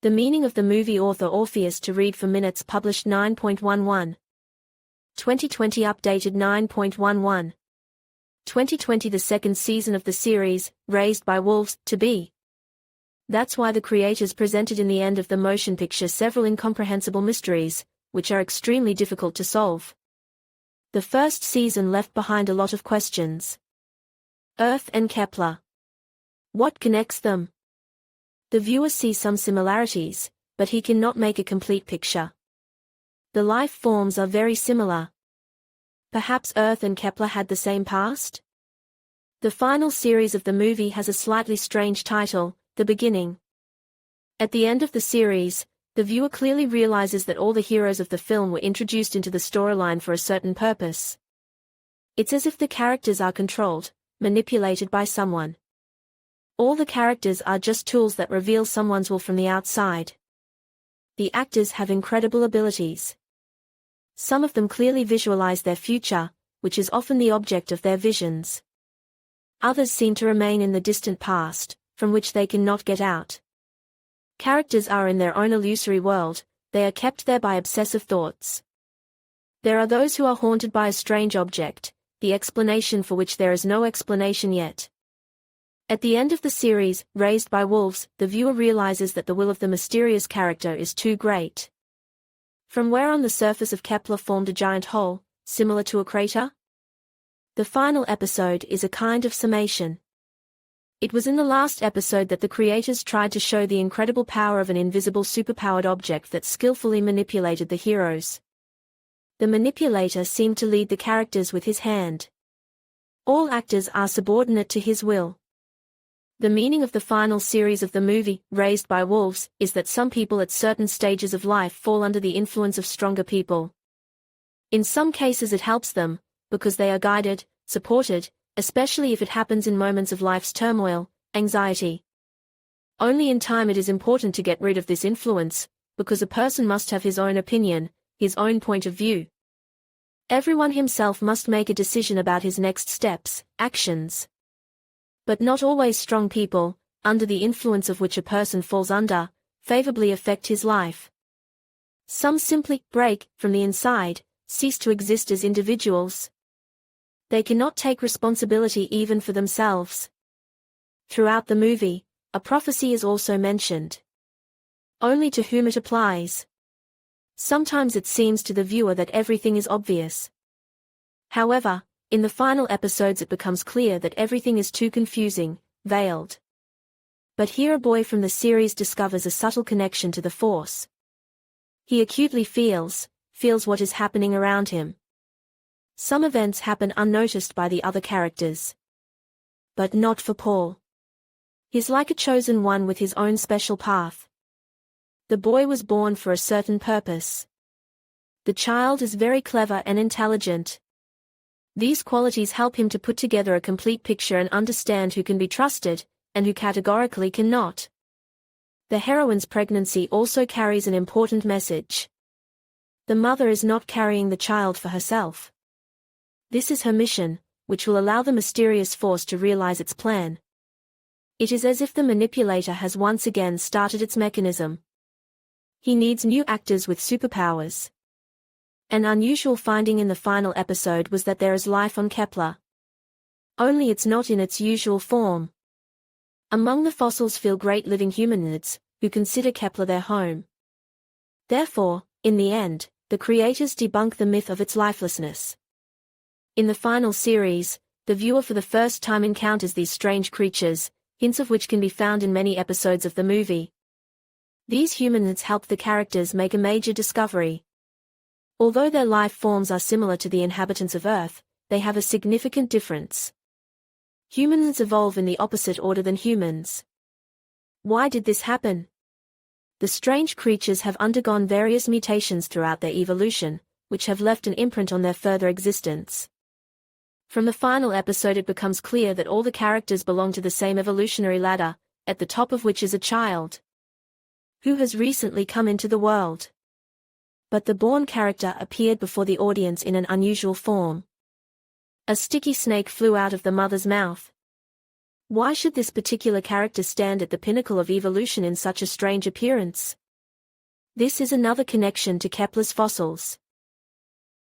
The meaning of the movie author Orpheus to read for minutes published 9.11. 2020 updated 9.11. 2020 the second season of the series, Raised by Wolves, to be. That's why the creators presented in the end of the motion picture several incomprehensible mysteries, which are extremely difficult to solve. The first season left behind a lot of questions. Earth and Kepler. What connects them? The viewer sees some similarities, but he cannot make a complete picture. The life forms are very similar. Perhaps Earth and Kepler had the same past? The final series of the movie has a slightly strange title, The Beginning. At the end of the series, the viewer clearly realizes that all the heroes of the film were introduced into the storyline for a certain purpose. It's as if the characters are controlled, manipulated by someone. All the characters are just tools that reveal someone's will from the outside. The actors have incredible abilities. Some of them clearly visualize their future, which is often the object of their visions. Others seem to remain in the distant past, from which they cannot get out. Characters are in their own illusory world, they are kept there by obsessive thoughts. There are those who are haunted by a strange object, the explanation for which there is no explanation yet. At the end of the series, Raised by Wolves, the viewer realizes that the will of the mysterious character is too great. From where on the surface of Kepler formed a giant hole, similar to a crater? The final episode is a kind of summation. It was in the last episode that the creators tried to show the incredible power of an invisible superpowered object that skillfully manipulated the heroes. The manipulator seemed to lead the characters with his hand. All actors are subordinate to his will. The meaning of the final series of the movie, Raised by Wolves, is that some people at certain stages of life fall under the influence of stronger people. In some cases it helps them, because they are guided, supported, especially if it happens in moments of life's turmoil, anxiety. Only in time it is important to get rid of this influence, because a person must have his own opinion, his own point of view. Everyone himself must make a decision about his next steps, actions. But not always strong people, under the influence of which a person falls under, favorably affect his life. Some simply break from the inside, cease to exist as individuals. They cannot take responsibility even for themselves. Throughout the movie, a prophecy is also mentioned. Only to whom it applies. Sometimes it seems to the viewer that everything is obvious. However, in the final episodes it becomes clear that everything is too confusing, veiled. But here a boy from the series discovers a subtle connection to the Force. He acutely feels what is happening around him. Some events happen unnoticed by the other characters. But not for Paul. He's like a chosen one with his own special path. The boy was born for a certain purpose. The child is very clever and intelligent. These qualities help him to put together a complete picture and understand who can be trusted, and who categorically cannot. The heroine's pregnancy also carries an important message. The mother is not carrying the child for herself. This is her mission, which will allow the mysterious force to realize its plan. It is as if the manipulator has once again started its mechanism. He needs new actors with superpowers. An unusual finding in the final episode was that there is life on Kepler. Only it's not in its usual form. Among the fossils feel great living humanoids, who consider Kepler their home. Therefore, in the end, the creators debunk the myth of its lifelessness. In the final series, the viewer for the first time encounters these strange creatures, hints of which can be found in many episodes of the movie. These humanoids help the characters make a major discovery. Although their life forms are similar to the inhabitants of Earth, they have a significant difference. Humanoids evolve in the opposite order than humans. Why did this happen? The strange creatures have undergone various mutations throughout their evolution, which have left an imprint on their further existence. From the final episode it becomes clear that all the characters belong to the same evolutionary ladder, at the top of which is a child who has recently come into the world. But the born character appeared before the audience in an unusual form. A sticky snake flew out of the mother's mouth. Why should this particular character stand at the pinnacle of evolution in such a strange appearance? This is another connection to Kepler's fossils.